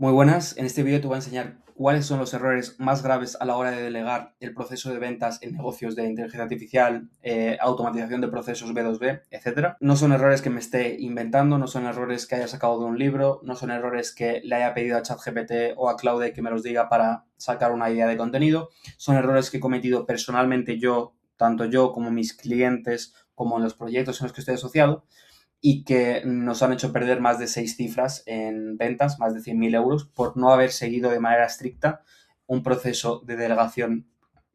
Muy buenas, en este vídeo te voy a enseñar cuáles son los errores más graves a la hora de delegar el proceso de ventas en negocios de inteligencia artificial, automatización de procesos B2B, etcétera. No son errores que me esté inventando, no son errores que haya sacado de un libro, no son errores que le haya pedido a ChatGPT o a Claude que me los diga para sacar una idea de contenido, son errores que he cometido personalmente yo, tanto yo como mis clientes, como en los proyectos en los que estoy asociado, y que nos han hecho perder más de 6 cifras en ventas, más de 100.000 euros, por no haber seguido de manera estricta un proceso de delegación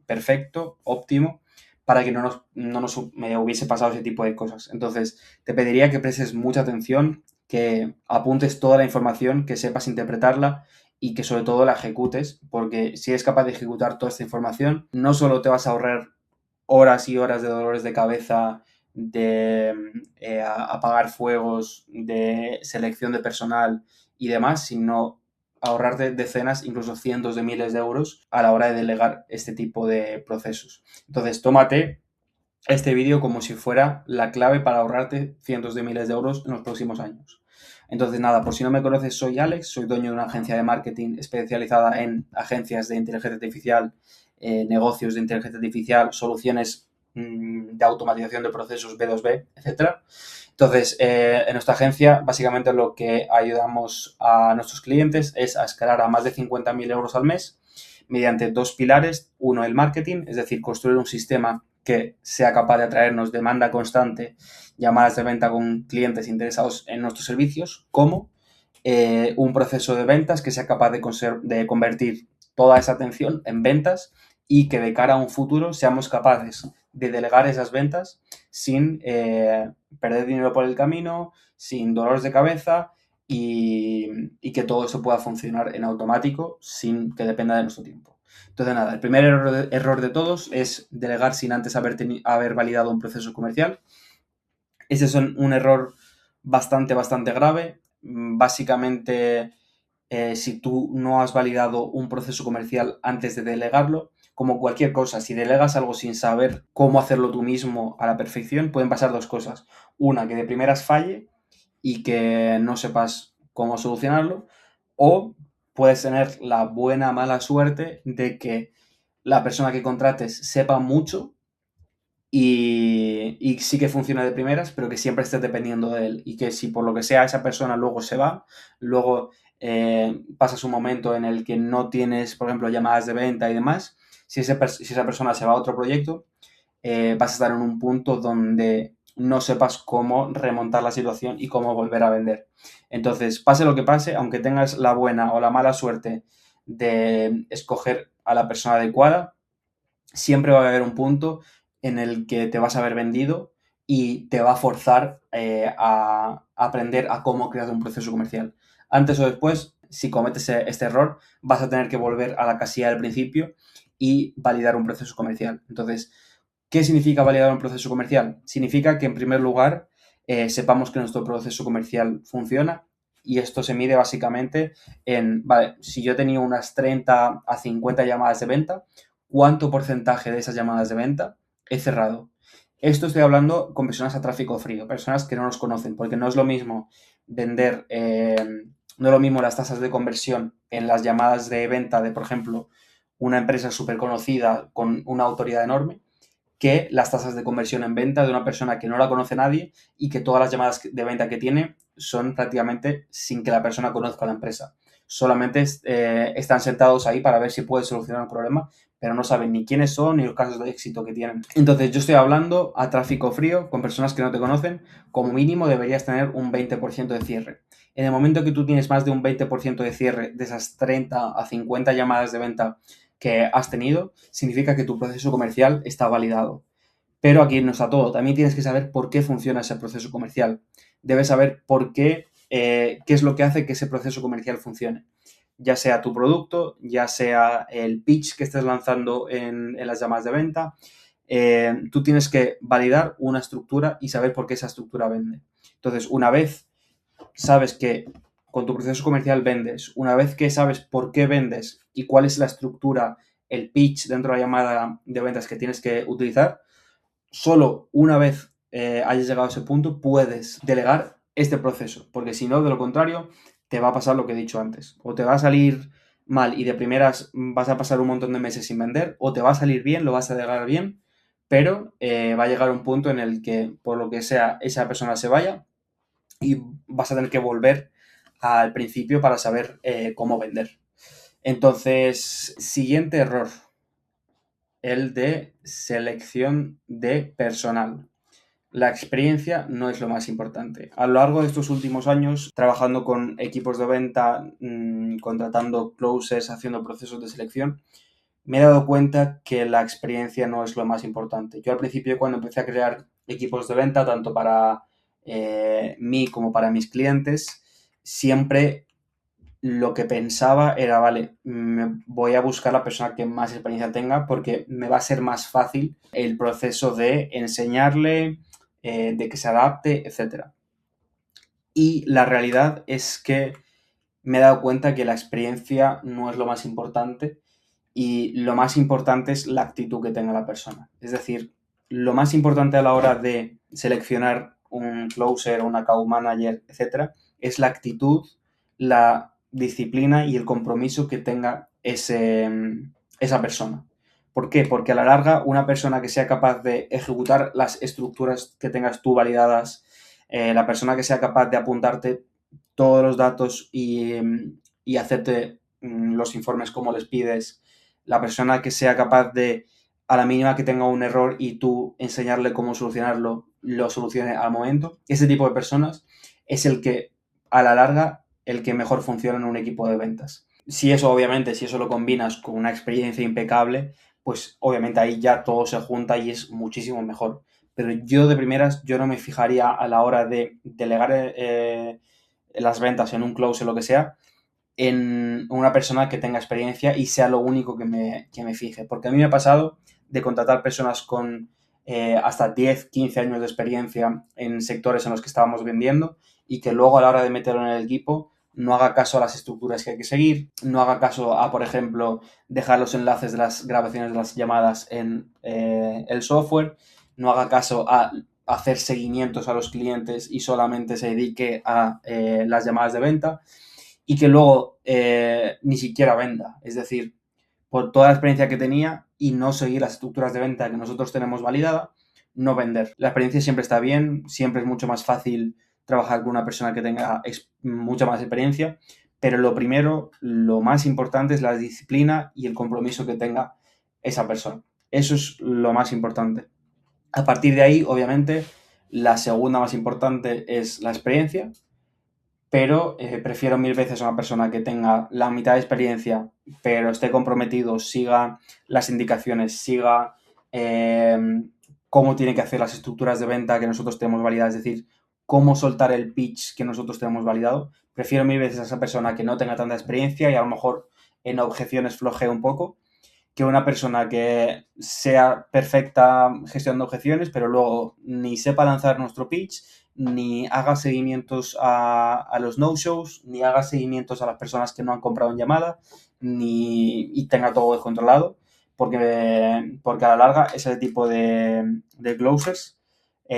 perfecto, óptimo, para que no nos me hubiese pasado ese tipo de cosas. Entonces, te pediría que prestes mucha atención, que apuntes toda la información, que sepas interpretarla y que sobre todo la ejecutes, porque si eres capaz de ejecutar toda esta información, no solo te vas a ahorrar horas y horas de dolores de cabeza, de apagar fuegos, de selección de personal y demás, sino ahorrarte decenas, incluso cientos de miles de euros a la hora de delegar este tipo de procesos. Entonces, tómate este vídeo como si fuera la clave para ahorrarte cientos de miles de euros en los próximos años. Entonces, nada, por si no me conoces, soy Alex, soy dueño de una agencia de marketing especializada en agencias de inteligencia artificial, negocios de inteligencia artificial, soluciones de automatización de procesos B2B, etcétera. Entonces, en nuestra agencia, básicamente lo que ayudamos a nuestros clientes es a escalar a más de 50.000 euros al mes mediante dos pilares. Uno, el marketing, es decir, construir un sistema que sea capaz de atraernos demanda constante, llamadas de venta con clientes interesados en nuestros servicios, como un proceso de ventas que sea capaz de convertir toda esa atención en ventas y que de cara a un futuro seamos capaces de delegar esas ventas sin perder dinero por el camino, sin dolores de cabeza y que todo eso pueda funcionar en automático sin que dependa de nuestro tiempo. Entonces, nada, el primer error de todos es delegar sin antes haber validado un proceso comercial. Ese es un error bastante grave. Básicamente, si tú no has validado un proceso comercial antes de delegarlo, como cualquier cosa, si delegas algo sin saber cómo hacerlo tú mismo a la perfección, pueden pasar dos cosas. Una, que de primeras falle y que no sepas cómo solucionarlo, o puedes tener la buena o mala suerte de que la persona que contrates sepa mucho y sí que funciona de primeras, pero que siempre estés dependiendo de él y que si por lo que sea esa persona luego se va, luego pasas un momento en el que no tienes, por ejemplo, llamadas de venta y demás, si esa persona se va a otro proyecto, vas a estar en un punto donde no sepas cómo remontar la situación y cómo volver a vender. Entonces, pase lo que pase, aunque tengas la buena o la mala suerte de escoger a la persona adecuada, siempre va a haber un punto en el que te vas a haber vendido y te va a forzar a aprender a cómo crear un proceso comercial. Antes o después, si cometes este error, vas a tener que volver a la casilla del principio y validar un proceso comercial. Entonces, ¿qué significa validar un proceso comercial? Significa que, en primer lugar, sepamos que nuestro proceso comercial funciona, y esto se mide básicamente en, vale, si yo tenía unas 30 a 50 llamadas de venta, ¿cuánto porcentaje de esas llamadas de venta he cerrado? Esto estoy hablando con personas a tráfico frío, personas que no nos conocen, porque no es lo mismo vender, no es lo mismo las tasas de conversión en las llamadas de venta de, por ejemplo, una empresa súper conocida con una autoridad enorme, que las tasas de conversión en venta de una persona que no la conoce nadie y que todas las llamadas de venta que tiene son prácticamente sin que la persona conozca la empresa. Solamente están sentados ahí para ver si puede solucionar un problema, pero no saben ni quiénes son ni los casos de éxito que tienen. Entonces, yo estoy hablando a tráfico frío, con personas que no te conocen. Como mínimo deberías tener un 20% de cierre. En el momento que tú tienes más de un 20% de cierre de esas 30 a 50 llamadas de venta que has tenido, significa que tu proceso comercial está validado. Pero aquí no está todo. También tienes que saber por qué funciona ese proceso comercial. Debes saber por qué, qué es lo que hace que ese proceso comercial funcione. Ya sea tu producto, ya sea el pitch que estés lanzando en las llamadas de venta. Tú tienes que validar una estructura y saber por qué esa estructura vende. Entonces, una vez sabes que con tu proceso comercial vendes, una vez que sabes por qué vendes y cuál es la estructura, el pitch dentro de la llamada de ventas que tienes que utilizar, solo una vez hayas llegado a ese punto puedes delegar este proceso, porque si no, de lo contrario, te va a pasar lo que he dicho antes. O te va a salir mal y de primeras vas a pasar un montón de meses sin vender, o te va a salir bien, lo vas a dejar bien, pero va a llegar un punto en el que, por lo que sea, esa persona se vaya y vas a tener que volver al principio para saber cómo vender. Entonces, siguiente error, el de selección de personal. La experiencia no es lo más importante. A lo largo de estos últimos años, trabajando con equipos de venta, contratando closers, haciendo procesos de selección, me he dado cuenta que la experiencia no es lo más importante. Yo al principio, cuando empecé a crear equipos de venta, tanto para mí como para mis clientes, siempre lo que pensaba era, vale, voy a buscar la persona que más experiencia tenga porque me va a ser más fácil el proceso de enseñarle, de que se adapte, etcétera. Y la realidad es que me he dado cuenta que la experiencia no es lo más importante y lo más importante es la actitud que tenga la persona. Es decir, lo más importante a la hora de seleccionar un closer, un account manager, etcétera, es la actitud, la disciplina y el compromiso que tenga esa persona. ¿Por qué? Porque a la larga una persona que sea capaz de ejecutar las estructuras que tengas tú validadas, la persona que sea capaz de apuntarte todos los datos y hacerte los informes como les pides, la persona que sea capaz de, a la mínima que tenga un error y tú enseñarle cómo solucionarlo, lo solucione al momento, ese tipo de personas es el que, a la larga, el que mejor funciona en un equipo de ventas. Si eso, obviamente, si eso lo combinas con una experiencia impecable, pues obviamente ahí ya todo se junta y es muchísimo mejor. Pero yo de primeras, yo no me fijaría a la hora de delegar las ventas en un close o lo que sea, en una persona que tenga experiencia y sea lo único que me fije. Porque a mí me ha pasado de contratar personas con hasta 10, 15 años de experiencia en sectores en los que estábamos vendiendo y que luego a la hora de meterlo en el equipo no haga caso a las estructuras que hay que seguir, no haga caso a, por ejemplo, dejar los enlaces de las grabaciones de las llamadas en el software, no haga caso a hacer seguimientos a los clientes y solamente se dedique a las llamadas de venta y que luego ni siquiera venda. Es decir, por toda la experiencia que tenía y no seguir las estructuras de venta que nosotros tenemos validada, no vender. La experiencia siempre está bien, siempre es mucho más fácil trabajar con una persona que tenga mucha más experiencia, pero lo primero, lo más importante es la disciplina y el compromiso que tenga esa persona. Eso es lo más importante. A partir de ahí, obviamente, la segunda más importante es la experiencia, pero prefiero mil veces a una persona que tenga la mitad de experiencia, pero esté comprometido, siga las indicaciones, siga eh, cómo tiene que hacer las estructuras de venta que nosotros tenemos validadas, es decir, cómo soltar el pitch que nosotros tenemos validado. Prefiero mil veces a esa persona que no tenga tanta experiencia y a lo mejor en objeciones flojee un poco, que una persona que sea perfecta gestionando objeciones, pero luego ni sepa lanzar nuestro pitch, ni haga seguimientos a los no-shows, ni haga seguimientos a las personas que no han comprado en llamada, y tenga todo descontrolado, porque a la larga ese tipo de closers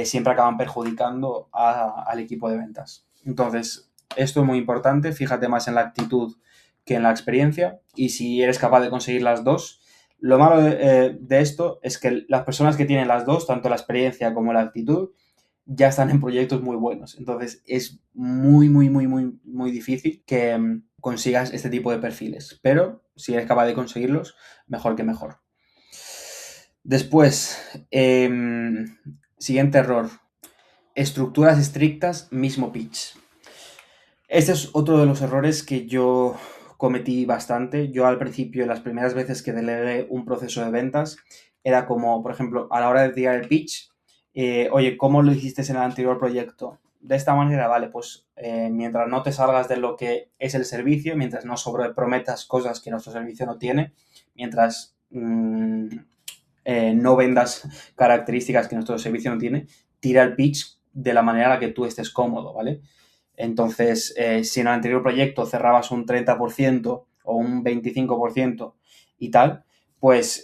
siempre acaban perjudicando al equipo de ventas. Entonces, esto es muy importante, fíjate más en la actitud que en la experiencia, y si eres capaz de conseguir las dos. Lo malo de esto es que las personas que tienen las dos, tanto la experiencia como la actitud, ya están en proyectos muy buenos. Entonces es muy, muy, muy, muy, muy difícil que consigas este tipo de perfiles. Pero si eres capaz de conseguirlos, mejor que mejor. Después, siguiente error. Estructuras estrictas, mismo pitch. Este es otro de los errores que yo cometí bastante. Yo al principio, las primeras veces que delegué un proceso de ventas, era como, por ejemplo, a la hora de tirar el pitch, oye, ¿cómo lo hiciste en el anterior proyecto? De esta manera, vale, pues mientras no te salgas de lo que es el servicio, mientras no sobreprometas cosas que nuestro servicio no tiene, mientras no vendas características que nuestro servicio no tiene, tira el pitch de la manera en la que tú estés cómodo, ¿vale? Entonces, si en el anterior proyecto cerrabas un 30% o un 25% y tal, pues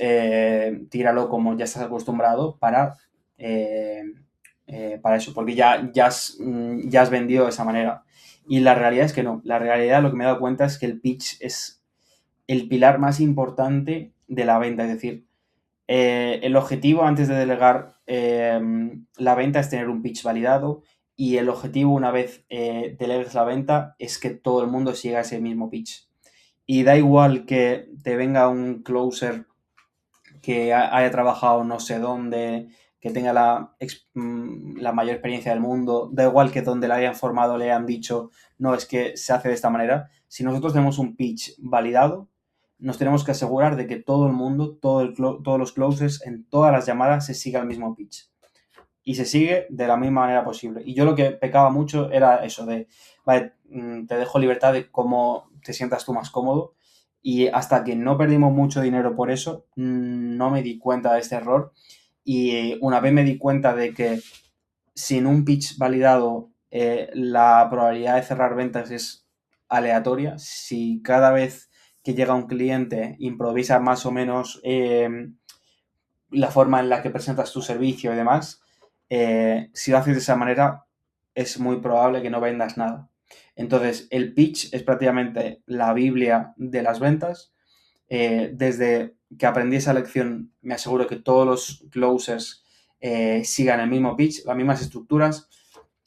tíralo como ya estás acostumbrado para eso, porque ya has vendido de esa manera. Y la realidad es que no. La realidad, lo que me he dado cuenta es que el pitch es el pilar más importante de la venta. Es decir, el objetivo antes de delegar la venta es tener un pitch validado y el objetivo una vez delegues la venta es que todo el mundo siga ese mismo pitch. Y da igual que te venga un closer que haya trabajado no sé dónde, que tenga la mayor experiencia del mundo, da igual que donde le hayan formado le hayan dicho, no, es que se hace de esta manera. Si nosotros tenemos un pitch validado, nos tenemos que asegurar de que todo el mundo, todos los closers en todas las llamadas se siga el mismo pitch. Y se sigue de la misma manera posible. Y yo lo que pecaba mucho era eso de, vale, te dejo libertad de cómo te sientas tú más cómodo. Y hasta que no perdimos mucho dinero por eso, no me di cuenta de este error. Y una vez me di cuenta de que sin un pitch validado, la probabilidad de cerrar ventas es aleatoria. Si cada vez que llega un cliente improvisa más o menos la forma en la que presentas tu servicio y demás, si lo haces de esa manera, es muy probable que no vendas nada. Entonces, el pitch es prácticamente la Biblia de las ventas. Desde que aprendí esa lección, me aseguro que todos los closers sigan el mismo pitch, las mismas estructuras,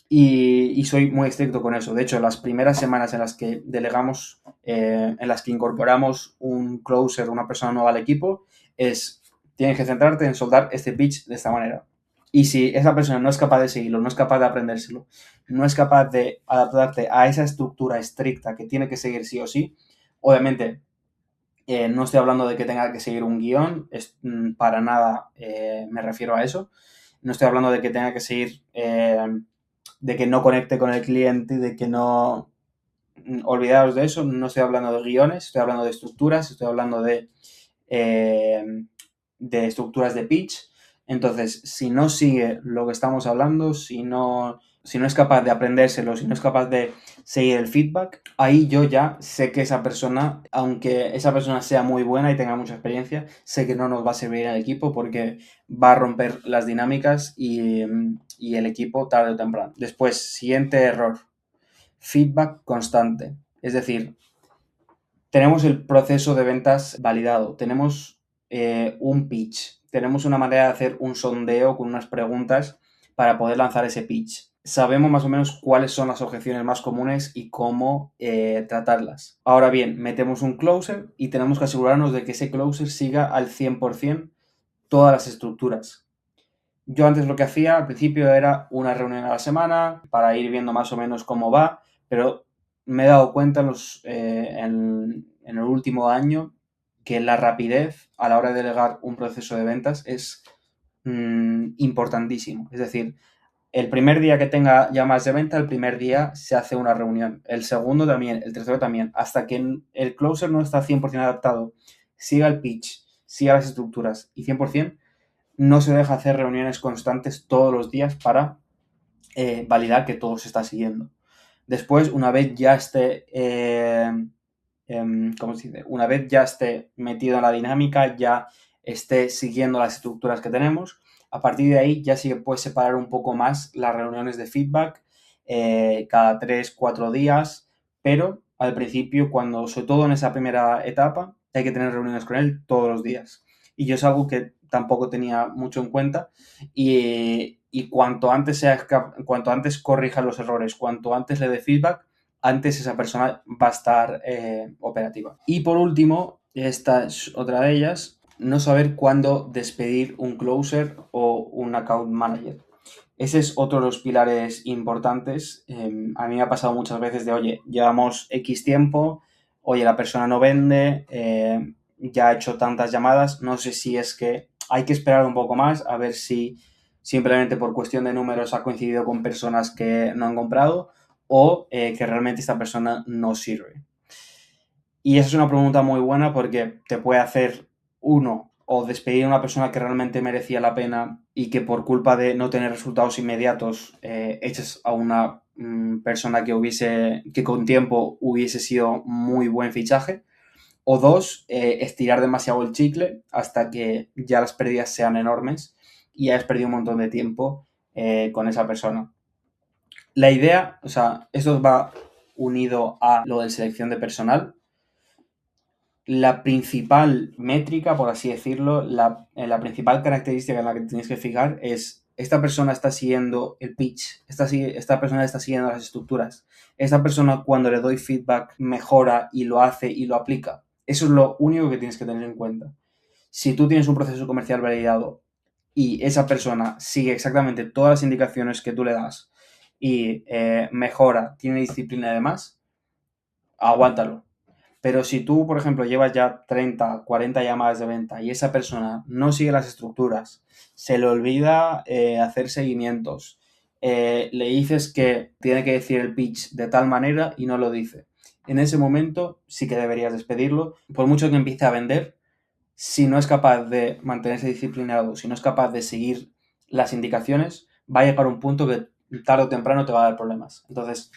y soy muy estricto con eso. De hecho, las primeras semanas en las que delegamos, en las que incorporamos un closer, una persona nueva al equipo, tienes que centrarte en soldar este pitch de esta manera. Y si esa persona no es capaz de seguirlo, no es capaz de aprendérselo, no es capaz de adaptarte a esa estructura estricta que tiene que seguir sí o sí, obviamente no estoy hablando de que tenga que seguir un guión, para nada me refiero a eso. No estoy hablando de que tenga que seguir, de que no conecte con el cliente, de que no... Olvidaos de eso, no estoy hablando de guiones, estoy hablando de estructuras, estoy hablando de estructuras de pitch. Entonces, si no sigue lo que estamos hablando, si no es capaz de aprendérselo, si no es capaz de seguir el feedback, ahí yo ya sé que esa persona, aunque esa persona sea muy buena y tenga mucha experiencia, sé que no nos va a servir en el equipo porque va a romper las dinámicas y el equipo tarde o temprano. Después, siguiente error, feedback constante. Es decir, tenemos el proceso de ventas validado, tenemos un pitch, tenemos una manera de hacer un sondeo con unas preguntas para poder lanzar ese pitch. Sabemos más o menos cuáles son las objeciones más comunes y cómo tratarlas. Ahora bien, metemos un closer y tenemos que asegurarnos de que ese closer siga al 100% todas las estructuras. Yo antes lo que hacía al principio era una reunión a la semana para ir viendo más o menos cómo va, pero me he dado cuenta en el último año que la rapidez a la hora de delegar un proceso de ventas es importantísimo. Es decir, el primer día que tenga llamadas de venta, el primer día se hace una reunión. El segundo también, el tercero también. Hasta que el closer no está 100% adaptado, siga el pitch, siga las estructuras y 100%, no se deja hacer reuniones constantes todos los días para validar que todo se está siguiendo. Después, una vez ya esté, ¿cómo se dice? Una vez ya esté metido en la dinámica, ya esté siguiendo las estructuras que tenemos, a partir de ahí ya sí que puedes separar un poco más las reuniones de feedback cada 3-4 días, pero al principio, sobre todo en esa primera etapa, hay que tener reuniones con él todos los días. Y yo es algo que tampoco tenía mucho en cuenta y cuanto antes corrija los errores, cuanto antes le dé feedback, antes esa persona va a estar operativa. Y por último, esta es otra de ellas, no saber cuándo despedir un closer o un account manager. Ese es otro de los pilares importantes. A mí me ha pasado muchas veces de, oye, llevamos X tiempo, oye, la persona no vende, ya ha hecho tantas llamadas, no sé si es que hay que esperar un poco más a ver si simplemente por cuestión de números ha coincidido con personas que no han comprado o que realmente esta persona no sirve. Y esa es una pregunta muy buena porque te puede hacer uno o despedir a una persona que realmente merecía la pena y que por culpa de no tener resultados inmediatos eches a una persona que con tiempo hubiese sido muy buen fichaje. O dos, estirar demasiado el chicle hasta que ya las pérdidas sean enormes y hayas perdido un montón de tiempo con esa persona. La idea, o sea, esto va unido a lo de selección de personal. La principal métrica, por así decirlo, la principal característica en la que te tienes que fijar es: esta persona está siguiendo el pitch, esta persona está siguiendo las estructuras, esta persona cuando le doy feedback mejora y lo hace y lo aplica. Eso es lo único que tienes que tener en cuenta. Si tú tienes un proceso comercial validado y esa persona sigue exactamente todas las indicaciones que tú le das y mejora, tiene disciplina y demás, aguántalo. Pero si tú, por ejemplo, llevas ya 30, 40 llamadas de venta y esa persona no sigue las estructuras, se le olvida hacer seguimientos, le dices que tiene que decir el pitch de tal manera y no lo dice, en ese momento sí que deberías despedirlo. Por mucho que empiece a vender, si no es capaz de mantenerse disciplinado, si no es capaz de seguir las indicaciones, va a llegar un punto que tarde o temprano te va a dar problemas. Entonces,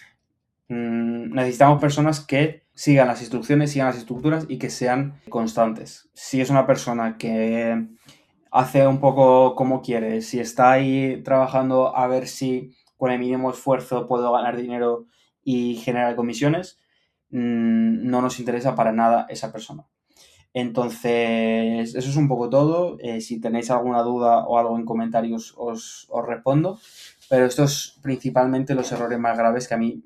necesitamos personas que sigan las instrucciones, sigan las estructuras y que sean constantes. Si es una persona que hace un poco como quiere, si está ahí trabajando a ver si con el mínimo esfuerzo puedo ganar dinero y generar comisiones, no nos interesa para nada esa persona. Entonces, eso es un poco todo. Si tenéis alguna duda o algo en comentarios, os respondo. Pero estos principalmente los errores más graves que a mí,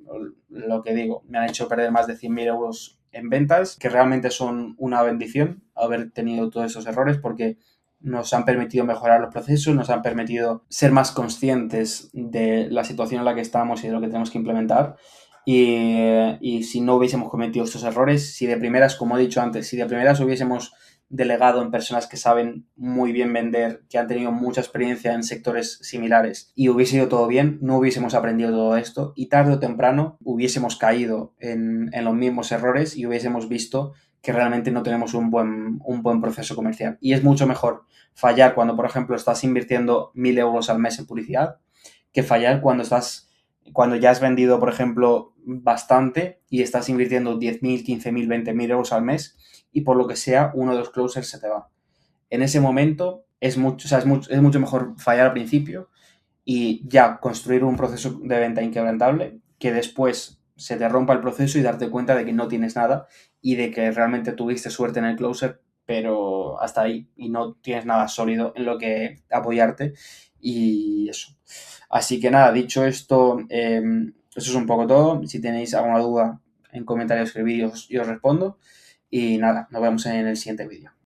lo que digo, me han hecho perder más de 100.000 euros en ventas, que realmente son una bendición haber tenido todos esos errores porque nos han permitido mejorar los procesos, nos han permitido ser más conscientes de la situación en la que estamos y de lo que tenemos que implementar. Y si no hubiésemos cometido estos errores, si de primeras, como he dicho antes, si de primeras hubiésemos delegado en personas que saben muy bien vender, que han tenido mucha experiencia en sectores similares y hubiese ido todo bien, no hubiésemos aprendido todo esto y tarde o temprano hubiésemos caído en los mismos errores y hubiésemos visto que realmente no tenemos un buen proceso comercial. Y es mucho mejor fallar cuando, por ejemplo, estás invirtiendo 1.000 euros al mes en publicidad que fallar cuando ya has vendido, por ejemplo, bastante y estás invirtiendo 10.000, 15.000, 20.000 euros al mes y por lo que sea uno de los closers se te va. En ese momento es mucho mejor fallar al principio y ya construir un proceso de venta inquebrantable que después se te rompa el proceso y darte cuenta de que no tienes nada y de que realmente tuviste suerte en el closer, pero hasta ahí y no tienes nada sólido en lo que apoyarte y eso. Así que nada, dicho esto, eso es un poco todo. Si tenéis alguna duda en comentarios, escribid y os respondo. Y nada, nos vemos en el siguiente vídeo.